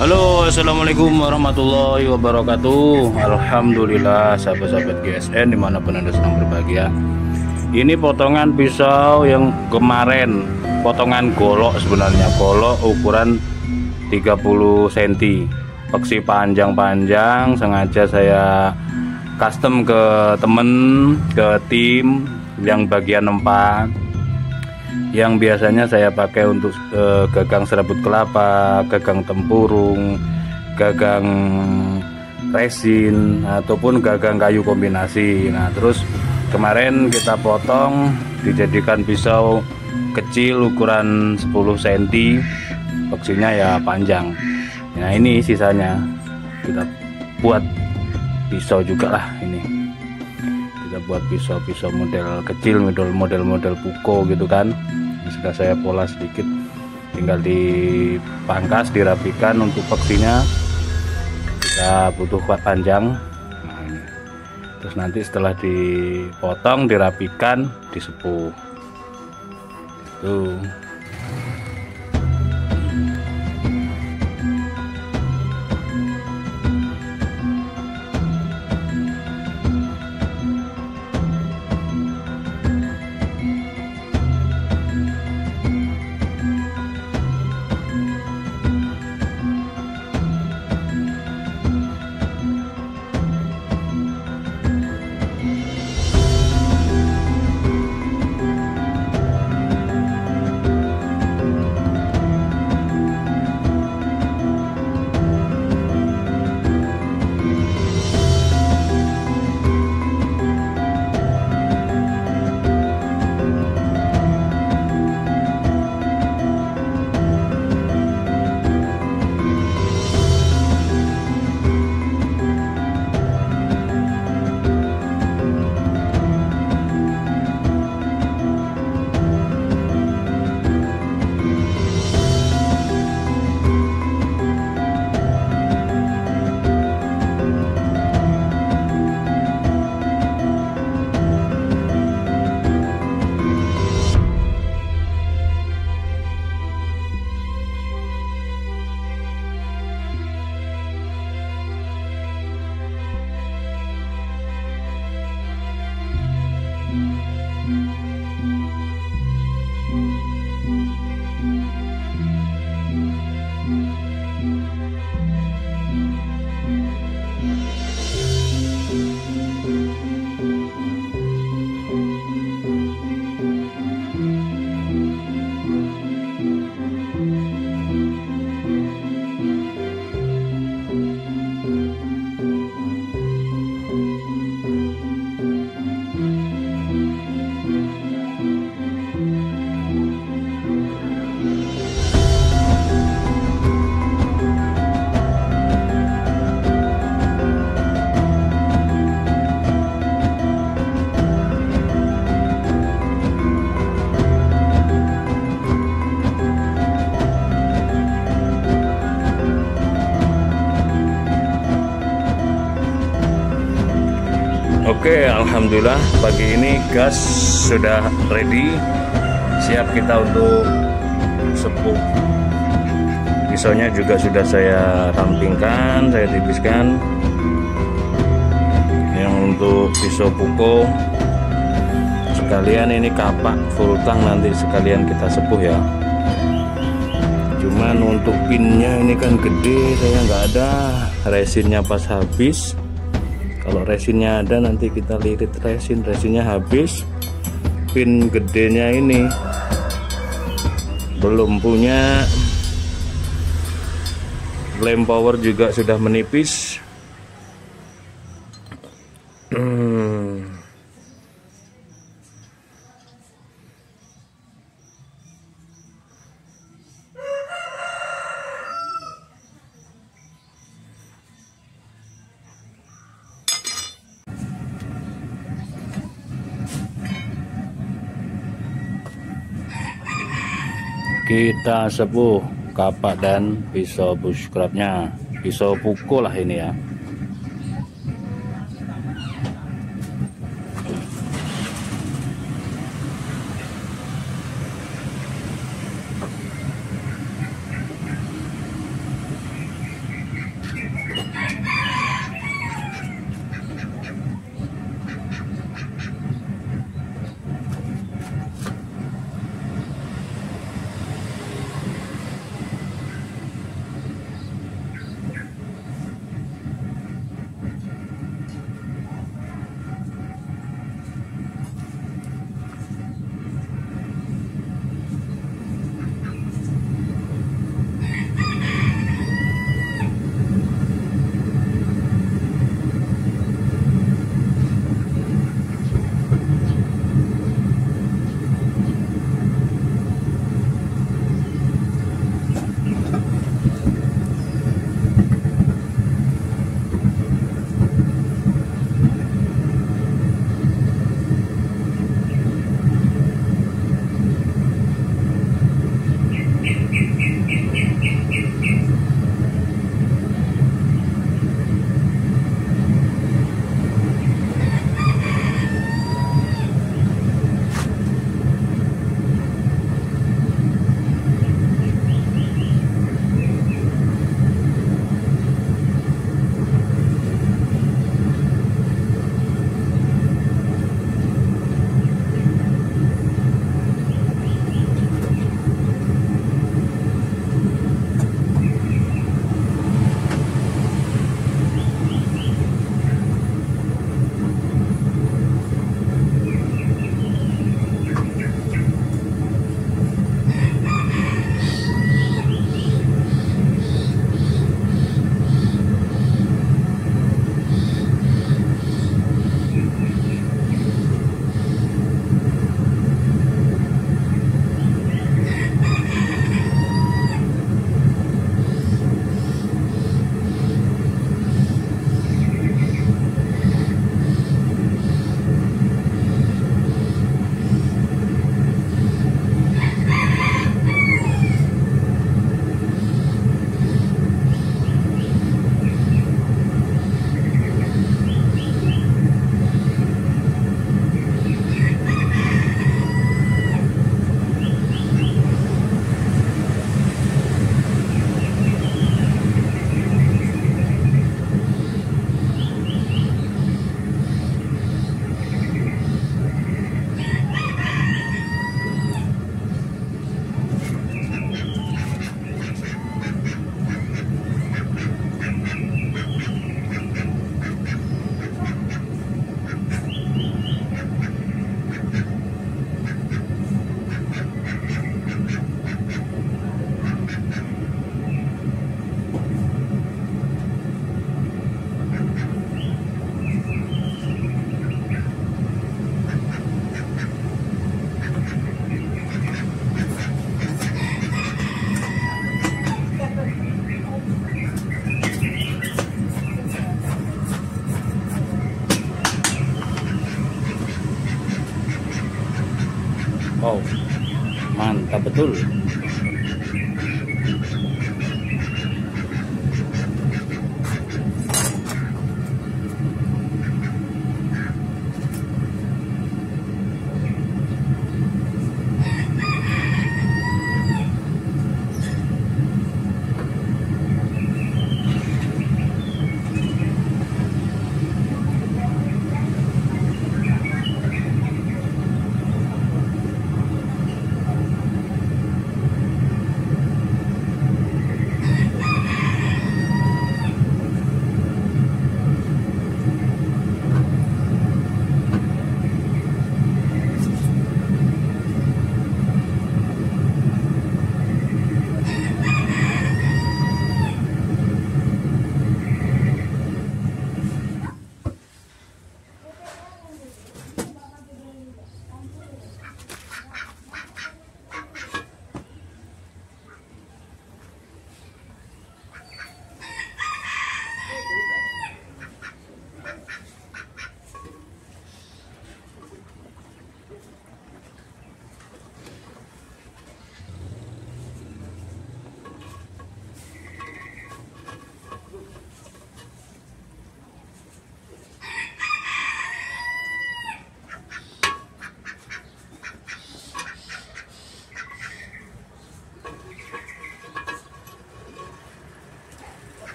Halo, assalamualaikum warahmatullahi wabarakatuh. Alhamdulillah, sahabat-sahabat GSN dimanapun anda sedang berbahagia. Ini potongan pisau yang kemarin, potongan golok, sebenarnya golok ukuran 30 cm, peksi panjang-panjang. Sengaja saya custom ke temen, ke tim yang bagian 4, yang biasanya saya pakai untuk gagang serabut kelapa, gagang tempurung, gagang resin, ataupun gagang kayu kombinasi. Nah, terus kemarin kita potong dijadikan pisau kecil ukuran 10 cm, peksinya ya panjang. Nah, ini sisanya kita buat pisau juga lah. Ini kita buat pisau-pisau model kecil, model puko gitu kan. Sudah saya pola sedikit, tinggal dipangkas, dirapikan. Untuk peksinya kita butuh panjang. Nah, ini. Terus nanti setelah dipotong, dirapikan, disepuh tuh. Oke, alhamdulillah pagi ini gas sudah ready, siap kita untuk sepuh. Pisaunya juga sudah saya rampingkan, saya tipiskan. Yang untuk pisau puko sekalian, ini kapak full tang, nanti sekalian kita sepuh ya. Cuman untuk pinnya ini kan gede, saya nggak ada resinnya pas habis. Kalau resinnya ada nanti kita lirit resinnya habis. Pin gedenya ini belum punya. Lem power juga sudah menipis. Kita sepuh kapak dan pisau bushcraftnya, pisau pukul lah ini ya. rata betul.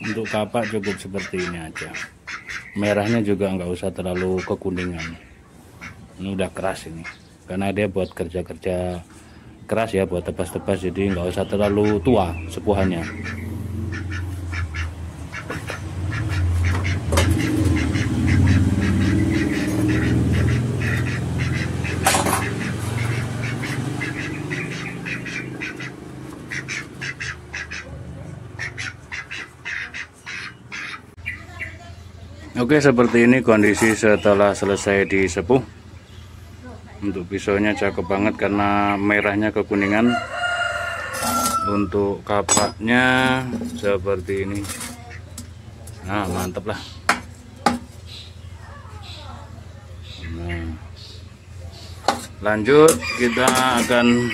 Untuk kapak cukup seperti ini aja. Merahnya juga nggak usah terlalu kekuningan. Ini udah keras ini, karena dia buat kerja-kerja keras ya, buat tebas-tebas, jadi nggak usah terlalu tua sepuhannya. Oke, seperti ini kondisi setelah selesai disepuh. Untuk pisaunya cakep banget karena merahnya kekuningan. Untuk kapaknya seperti ini. Nah, mantap lah. Nah, lanjut kita akan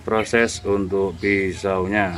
proses untuk pisaunya.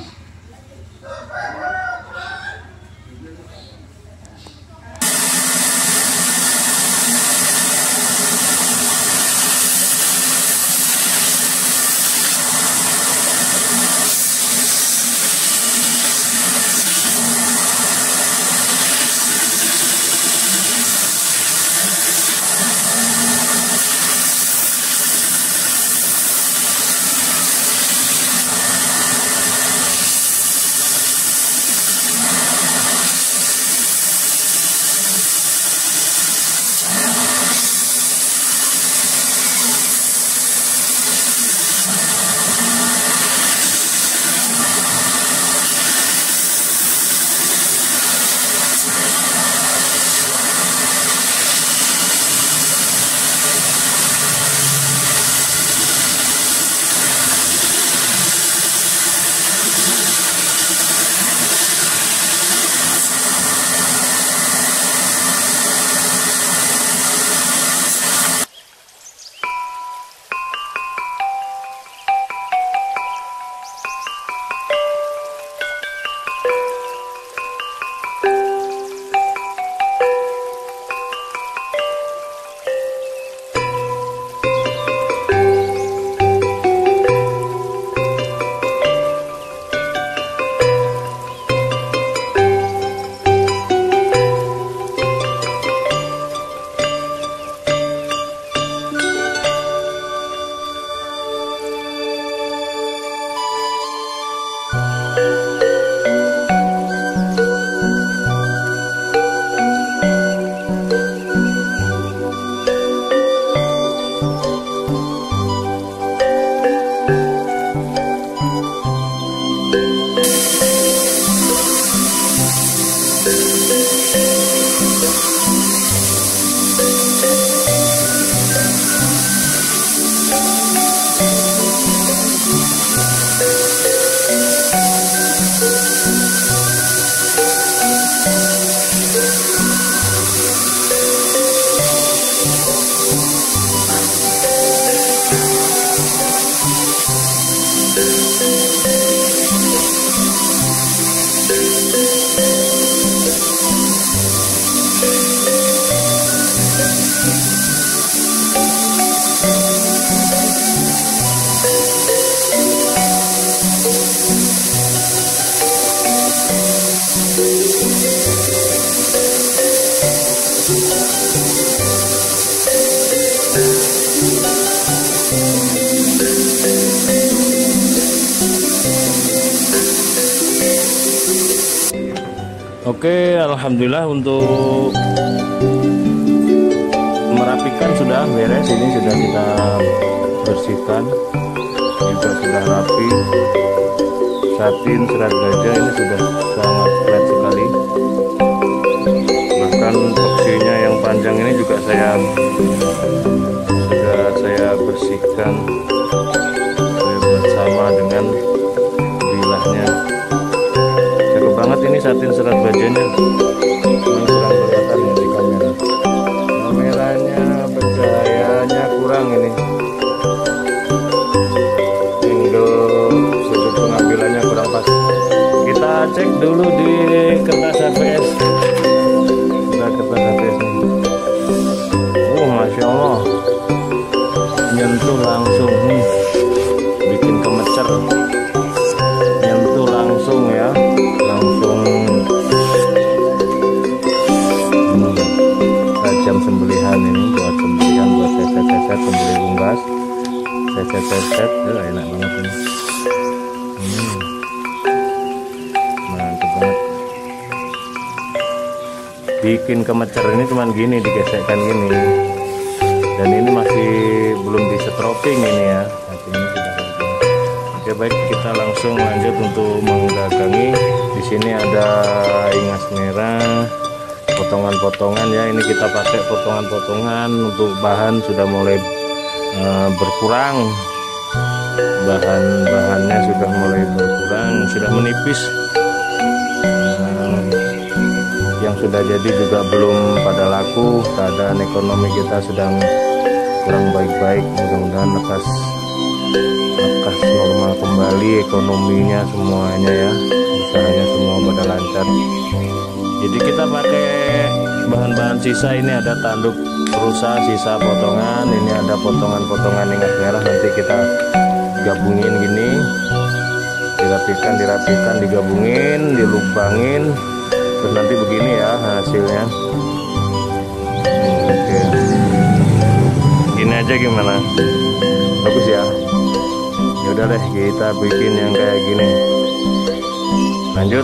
Oke, alhamdulillah untuk merapikan sudah beres. Ini sudah kita bersihkan, juga sudah rapi. Satin serat gajah ini sudah sangat flat sekali. Bahkan peksinya yang panjang ini juga sudah saya bersihkan, saya buat sama dengan bilahnya. Cakep banget ini satin serat gajahnya. Kurang kelihatan ya di kamera. Kameranya pencahayanya kurang ini. Sudut pengambilannya kurang pas. Kita cek dulu di kertas HVS. Kertas HVS ini. Masya Allah, nyentuh langsung, bikin kemecer. Nyentuh langsung ya, langsung. Tajam sembelihan ini, buat sembelihan, buat seset-seset, sembelih unggas. Seset-seset, enak banget ini. Mantap banget. Bikin kemecer ini cuman gini, digesekkan gini. Dan ini masih belum disetroping ini ya. Oke, baik, kita langsung lanjut untuk mengdagangi. Di sini ada ingas merah, potongan-potongan ya. Ini kita pakai potongan-potongan. Untuk bahan sudah mulai berkurang, bahan-bahannya sudah mulai berkurang, sudah menipis. Yang sudah jadi juga belum pada laku. Keadaan ekonomi kita sedang kurang baik-baik. Mudah-mudahan lekas normal kembali ekonominya semuanya ya, usahanya semua pada lancar. Jadi kita pakai bahan-bahan sisa. Ini ada tanduk rusa sisa potongan, ini ada potongan-potongan ingat merah. Nanti kita gabungin gini, dirapikan, digabungin, dilubangin, terus nanti begini ya hasilnya. Oke, gini aja gimana? Bagus ya. Yaudah deh, kita bikin yang kayak gini. Lanjut.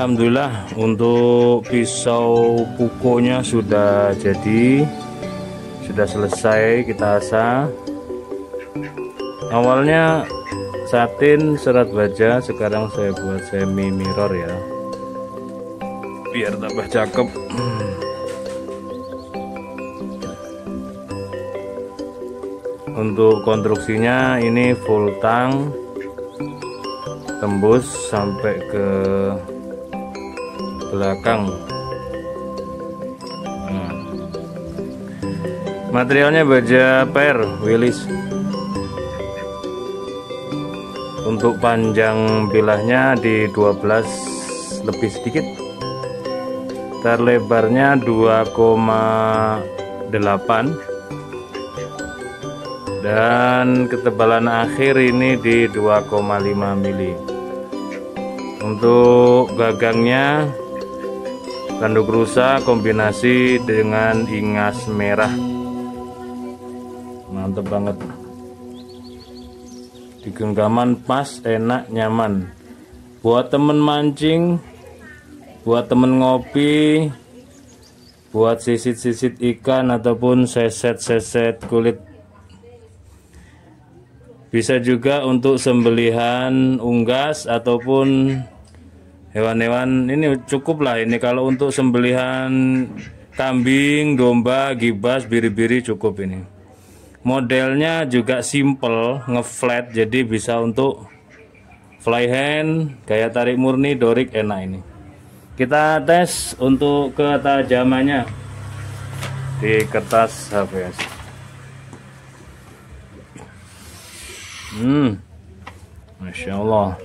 alhamdulillah untuk pisau kukonya sudah jadi, sudah selesai kita asah. Awalnya satin serat baja, sekarang saya buat semi mirror ya, biar tambah cakep. Untuk konstruksinya ini full tang, tembus sampai ke belakang. Materialnya baja per Willis. Untuk panjang bilahnya di 12 lebih sedikit, terlebarnya 2,8, dan ketebalan akhir ini di 2,5 mili. Untuk gagangnya tanduk rusa kombinasi dengan ingas merah, mantep banget. Di genggaman pas, enak, nyaman buat temen mancing, buat temen ngopi, buat sisit-sisit ikan ataupun seset-seset kulit. Bisa juga untuk sembelihan unggas ataupun hewan-hewan. Ini cukup lah ini, kalau untuk sembelihan kambing, domba, gibas, biri-biri cukup ini. Modelnya juga simple, ngeflat, jadi bisa untuk fly hand, gaya tarik murni, dorik, enak ini. Kita tes untuk ketajamannya di kertas HVS. Masya Allah,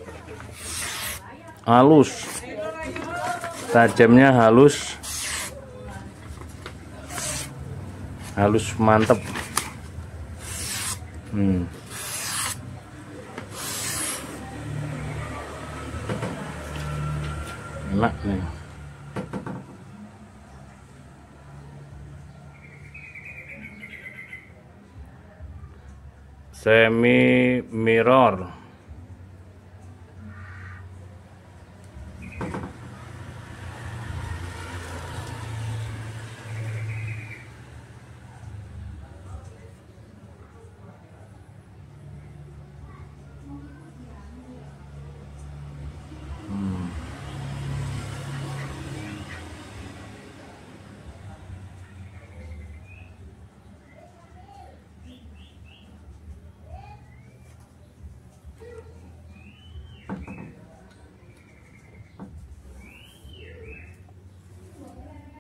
halus, tajamnya halus, mantep. Enak nih. Semi mirror.